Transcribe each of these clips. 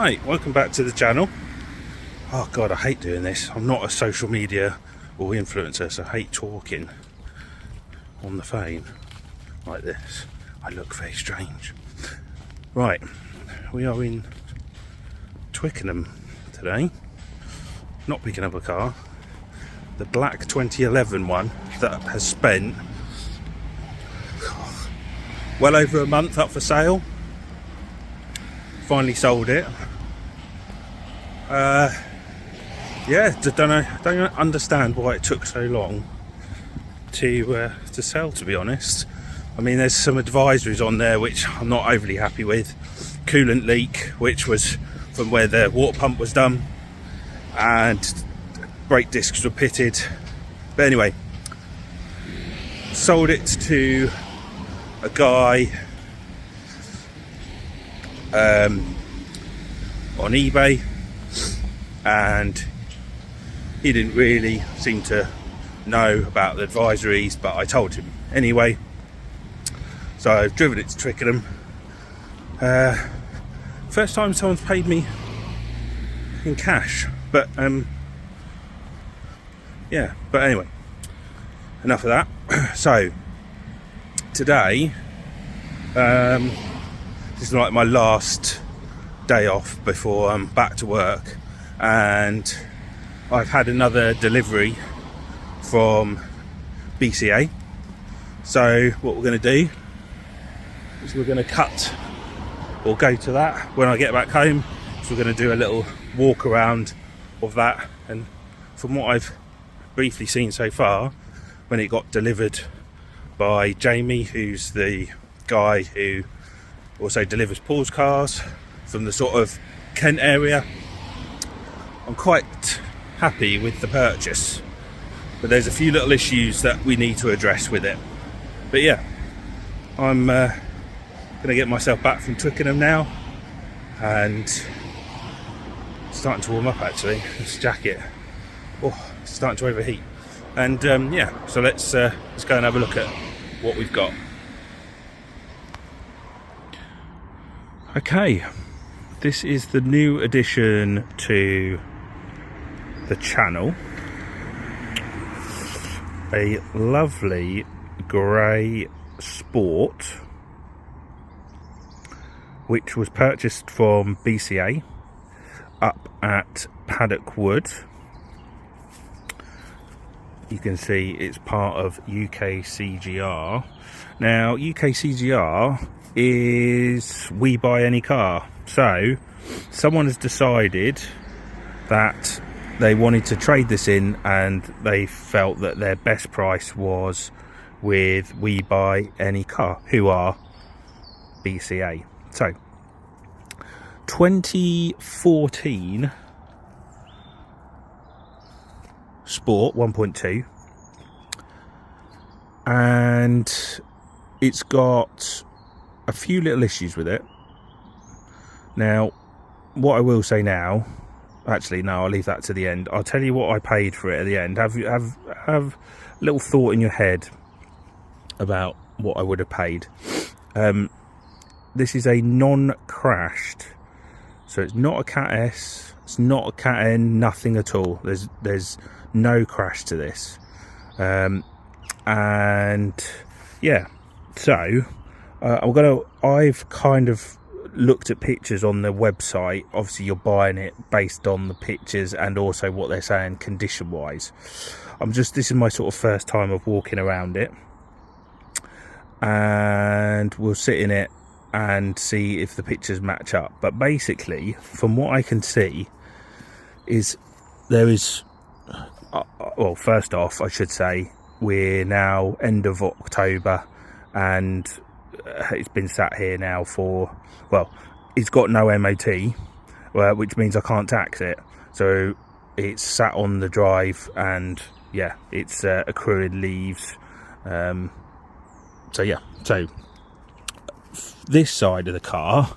Right, welcome back to the channel. Oh god, I hate doing this. I'm not a social media or influencer, so I hate talking on the phone like this. I look very strange. Right, we are in Twickenham today, not picking up a car. The black 2011 one that has spent well over a month up for sale. Finally sold it. Yeah, don't understand why it took so long to sell, to be honest. I mean, there's some advisories on there which I'm not overly happy with. Coolant leak, which was from where the water pump was done, and brake discs were pitted. But anyway, sold it to a guy on eBay, and he didn't really seem to know about the advisories, but I told him anyway. So I've driven it to Twickenham. First time someone's paid me in cash, but yeah, but anyway, enough of that. So today, this is like my last day off before I'm back to work, and I've had another delivery from BCA. So what we're going to do is we're going to cut or go to that when I get back home. So we're going to do a little walk around of that, and from what I've briefly seen so far, when it got delivered by Jamie, who's the guy who also delivers Paul's cars from the sort of Kent area, I'm quite happy with the purchase, but there's a few little issues that we need to address with it. But yeah, I'm going to get myself back from Twickenham now, and starting to warm up actually. This jacket, oh, it's starting to overheat. And yeah, so let's go and have a look at what we've got. Okay, this is the new addition to the channel. A lovely grey Sport, which was purchased from BCA up at Paddock Wood. You can see it's part of UK CGR. Now, UK CGR is We Buy Any Car. So someone has decided that they wanted to trade this in, and they felt that their best price was with We Buy Any Car, who are BCA. So 2014 Sport 1.2, and it's got a few little issues with it. Now, what I will say now, actually no, I'll leave that to the end. I'll tell you what I paid for it at the end. Have a little thought in your head about what I would have paid. This is a non-crashed, so it's not a Cat S, it's not a Cat N, nothing at all. There's no crash to this, and yeah, so I've kind of looked at pictures on the website. Obviously you're buying it based on the pictures and also what they're saying condition wise. This is my sort of first time of walking around it, and we'll sit in it and see if the pictures match up. But basically, from what I can see, is there is well, first off, I should say we're now end of October, and it's been sat here now for, well, it's got no MOT, which means I can't tax it. So it's sat on the drive, and yeah, it's accruing leaves. So yeah, so this side of the car,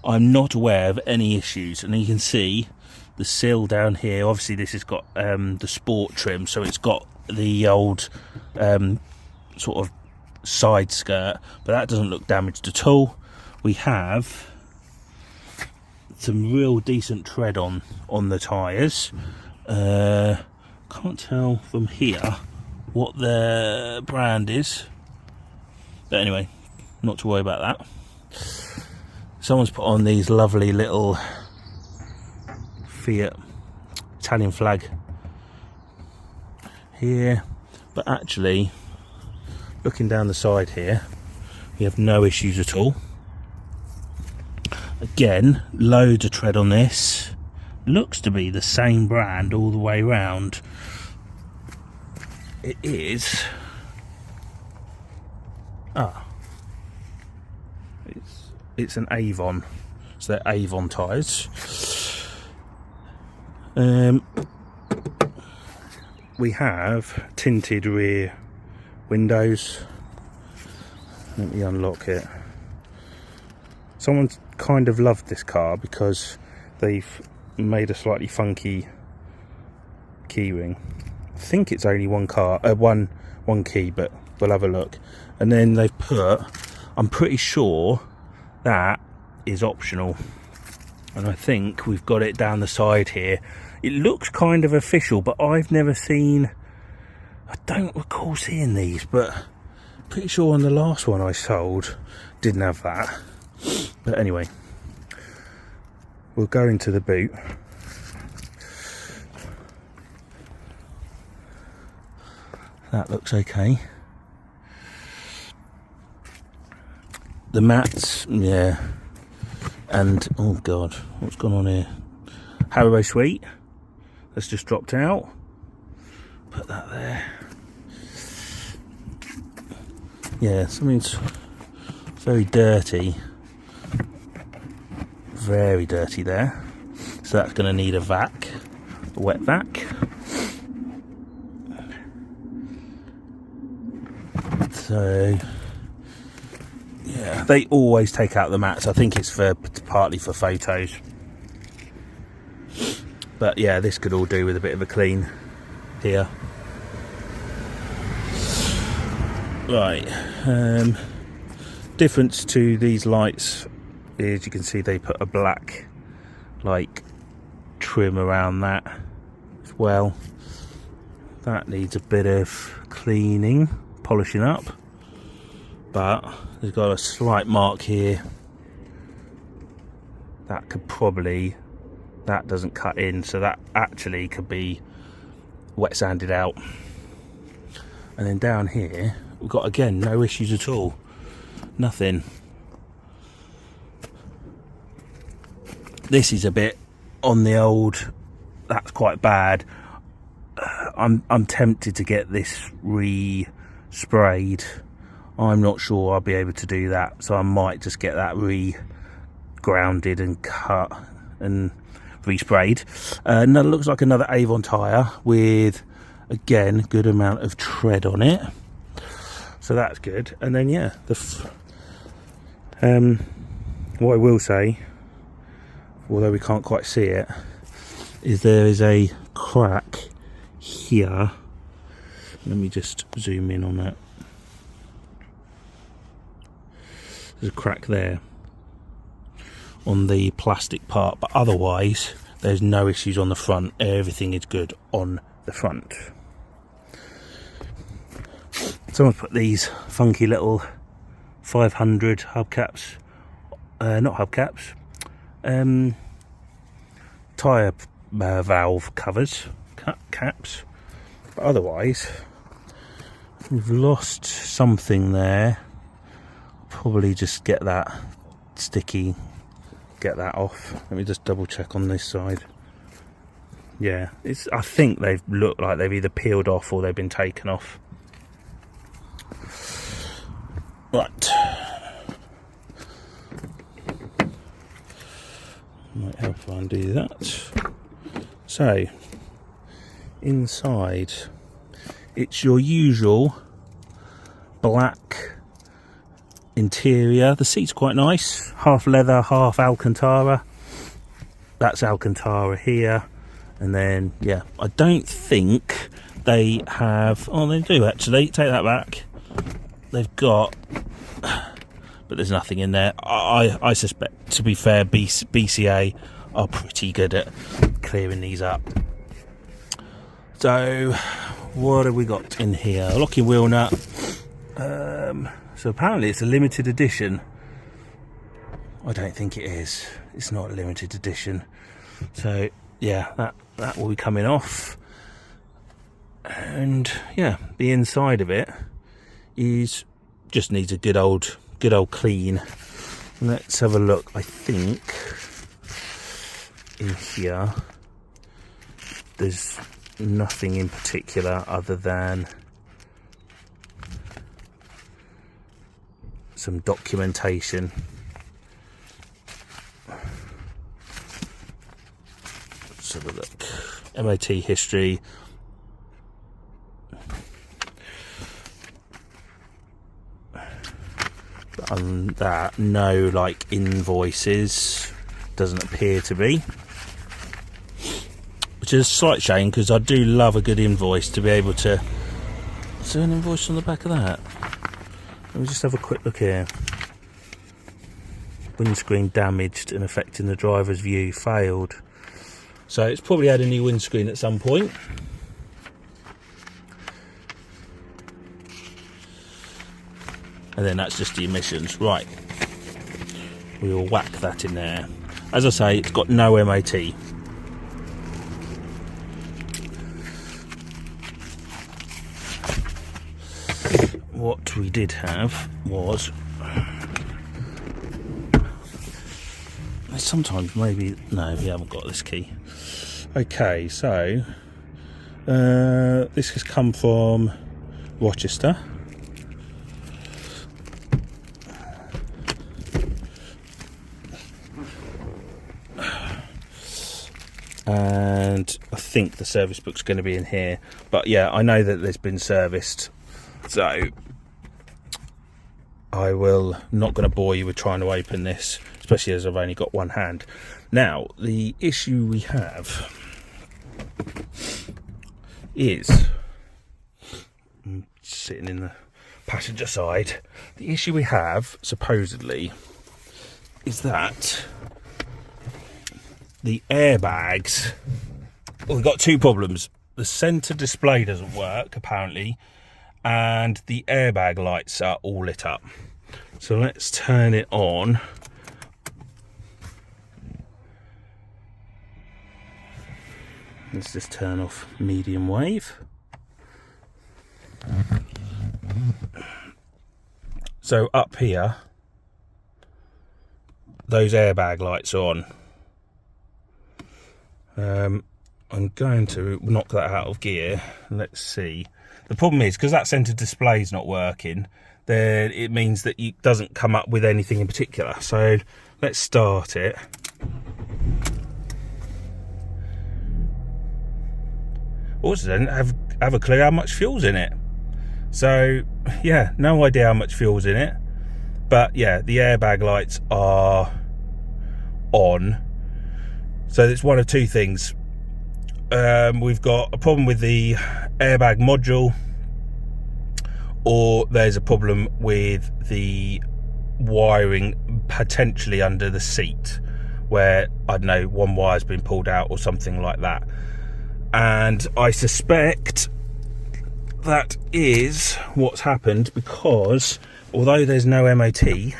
I'm not aware of any issues, and you can see the sill down here. Obviously this has got the Sport trim, so it's got the old sort of side skirt, but that doesn't look damaged at all. We have some real decent tread on the tyres. Can't tell from here what the brand is, but anyway, not to worry about that. Someone's put on these lovely little Fiat Italian flag here, but actually looking down the side here, we have no issues at all. Again, loads of tread on this. Looks to be the same brand all the way round. It is. It's an Avon. So they're Avon tyres. We have tinted rear windows. Let me unlock it. Someone's kind of loved this car because they've made a slightly funky keyring. I think it's only one key, but we'll have a look. And then they've put, I'm pretty sure that is optional, and I think we've got it down the side here. It looks kind of official, but I've never seen, I don't recall seeing these, but pretty sure on the last one I sold didn't have that. But anyway, we'll go into the boot. That looks okay. The mats, yeah. And oh god, what's gone on here? Haribo Sweet. That's just dropped out. Put that there. Yeah, something's very dirty. Very dirty there. So that's going to need a vac, a wet vac. So yeah, they always take out the mats. I think it's partly for photos. But yeah, this could all do with a bit of a clean here. Right. Difference to these lights is you can see they put a black like trim around that as well. That needs a bit of cleaning, polishing up, but there's got a slight mark here that could probably, that doesn't cut in, so that actually could be wet sanded out. And then down here we've got, again, no issues at all, nothing. This is a bit on the old, that's quite bad. I'm tempted to get this re-sprayed. I'm not sure I'll be able to do that, so I might just get that re-grounded and cut and resprayed. And that looks like another Avon tyre with, again, good amount of tread on it, so that's good. And then yeah, what I will say, although we can't quite see it, is there is a crack here. Let me just zoom in on that. There's a crack there on the plastic part, but otherwise there's no issues on the front. Everything is good on the front. Someone's put these funky little 500 hubcaps, not hubcaps, tyre valve covers, caps, but otherwise we've lost something there. Probably just get that sticky, get that off. Let me just double check on this side. Yeah, I think they've looked like they've either peeled off or they've been taken off. Right, might help if I undo that. So inside, it's your usual black interior. The seat's quite nice, half leather, half Alcantara. That's Alcantara here. And then yeah, I don't think they have, oh they do actually, take that back. They've got but there's nothing in there. I suspect, to be fair, BCA are pretty good at clearing these up. So what have we got in here? A locking wheel nut. So apparently it's a limited edition. I don't think it is. It's not a limited edition. So yeah, that will be coming off. And yeah, the inside of it just needs a good old clean. Let's have a look. I think in here there's nothing in particular other than some documentation. Let's have a look. MOT history. But other than that, no like invoices. Doesn't appear to be. Which is a slight shame, because I do love a good invoice to be able to... Is there an invoice on the back of that? Let me just have a quick look here. Windscreen damaged and affecting the driver's view. Failed. So it's probably had a new windscreen at some point. And then that's just the emissions. Right. We will whack that in there. As I say, it's got no MOT. What we did have was... Sometimes maybe... No, we haven't got this key. Okay, so... this has come from Rochester. And I think the service book's going to be in here. But yeah, I know that there's been serviced. So... I will not going to bore you with trying to open this, especially as I've only got one hand. Now, the issue we have is, I'm sitting in the passenger side, the issue we have, supposedly, is that the airbags, well, we've got two problems. The centre display doesn't work, apparently, and the airbag lights are all lit up. So let's turn it on. Let's just turn off medium wave. So up here, those airbag lights are on. I'm going to knock that out of gear. Let's see. The problem is, because that centre display is not working, then it means that it doesn't come up with anything in particular. So let's start it. Also, don't have a clue how much fuel's in it. So yeah, no idea how much fuel's in it. But yeah, the airbag lights are on. So it's one of two things. We've got a problem with the airbag module, or there's a problem with the wiring potentially under the seat, where, I don't know, one wire's been pulled out or something like that. And I suspect that is what's happened, because although there's no MOT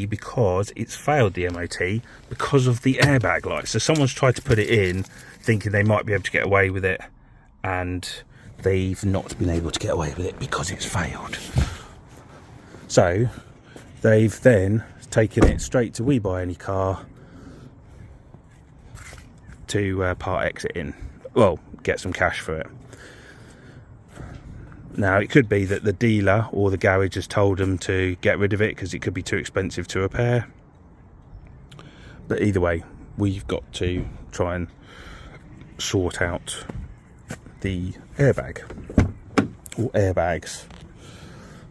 because it's failed the MOT because of the airbag lights. So someone's tried to put it in thinking they might be able to get away with it, and they've not been able to get away with it because it's failed. So they've then taken it straight to We Buy Any Car to part X it in. Well, get some cash for it. Now, it could be that the dealer or the garage has told them to get rid of it because it could be too expensive to repair. But either way, we've got to try and sort out the airbag or airbags.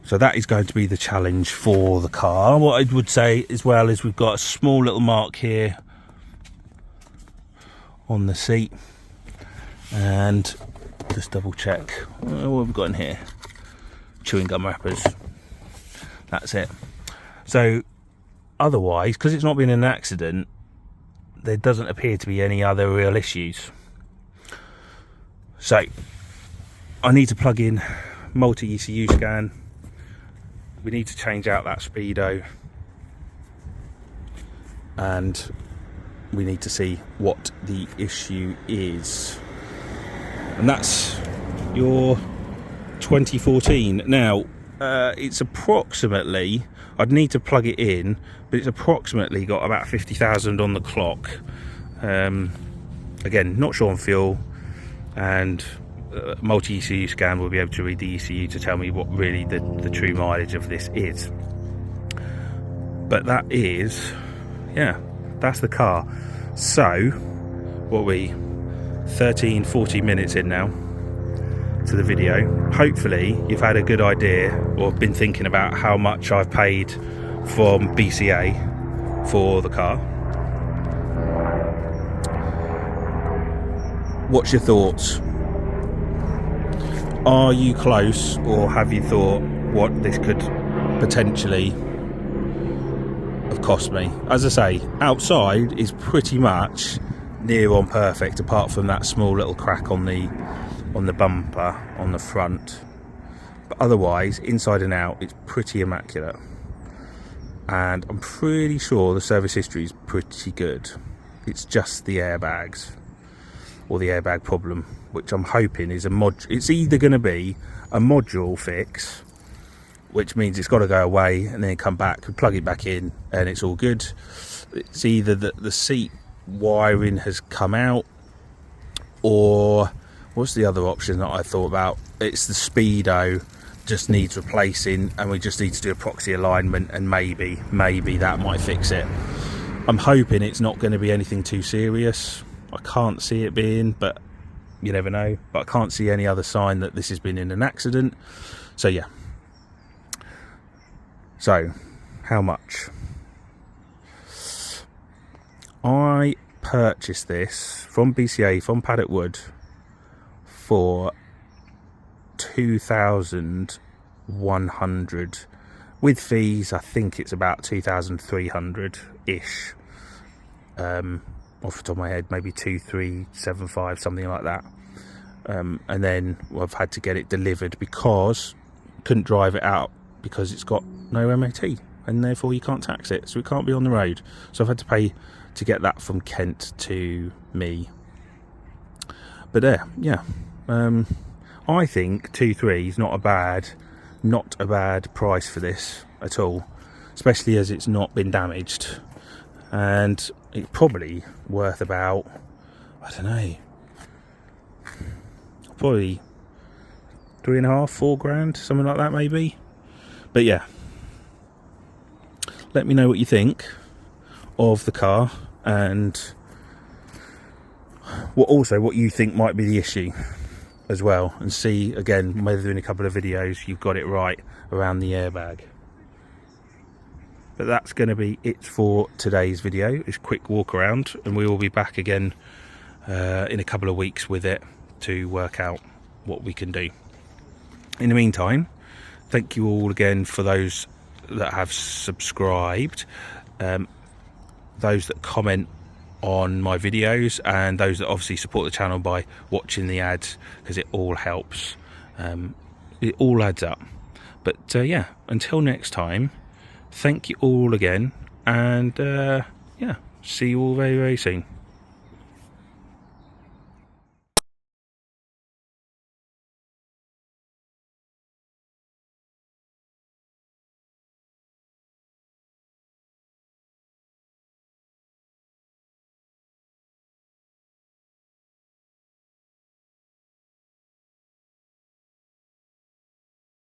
So that is going to be the challenge for the car. What I would say as well is we've got a small little mark here on the seat, and just double check what have we got in here. Chewing gum wrappers. That's it. So otherwise, because it's not been an accident, there doesn't appear to be any other real issues. So I need to plug in multi-ECU scan. We need to change out that speedo, and we need to see what the issue is. And that's your 2014. Now it's approximately, I'd need to plug it in, but it's approximately got about 50,000 on the clock. Again, not sure on fuel, and multi-ECU scan will be able to read the ECU to tell me what really the true mileage of this is. But that is, yeah, that's the car. So what are we, 13-14 minutes in now to the video. Hopefully you've had a good idea, or been thinking about how much I've paid from BCA for the car. What's your thoughts? Are you close, or have you thought what this could potentially have cost me? As I say, outside is pretty much near on perfect, apart from that small little crack on the bumper on the front, but otherwise inside and out it's pretty immaculate, and I'm pretty sure the service history is pretty good. It's just the airbags, or the airbag problem, which I'm hoping is it's either going to be a module fix, which means it's got to go away and then come back and plug it back in and it's all good. It's either that the seat wiring has come out, or what's the other option that I thought about? It's the speedo just needs replacing, and we just need to do a proxy alignment, and maybe that might fix it. I'm hoping it's not going to be anything too serious. I can't see it being, but you never know. But I can't see any other sign that this has been in an accident. So yeah. So how much? I purchased this from BCA, from Paddock Wood, for 2,100 with fees. I think it's about 2,300 ish, off the top of my head, maybe 2,375, something like that. And then I've had to get it delivered because couldn't drive it out because it's got no MOT, and therefore you can't tax it, so it can't be on the road. So I've had to pay to get that from Kent to me. But yeah, I think 2.3 is not a bad price for this at all, especially as it's not been damaged, and it's probably worth about, I don't know, probably 3.5-4 grand, something like that maybe. But yeah, let me know what you think of the car, and what you think might be the issue as well, and see again whether in a couple of videos you've got it right around the airbag. But that's going to be it for today's video. It's a quick walk around, and we will be back again in a couple of weeks with it to work out what we can do. In the meantime, thank you all again for those that have subscribed, those that comment on my videos, and those that obviously support the channel by watching the ads, because it all helps. It all adds up. But yeah, until next time, thank you all again, and yeah, see you all very, very soon.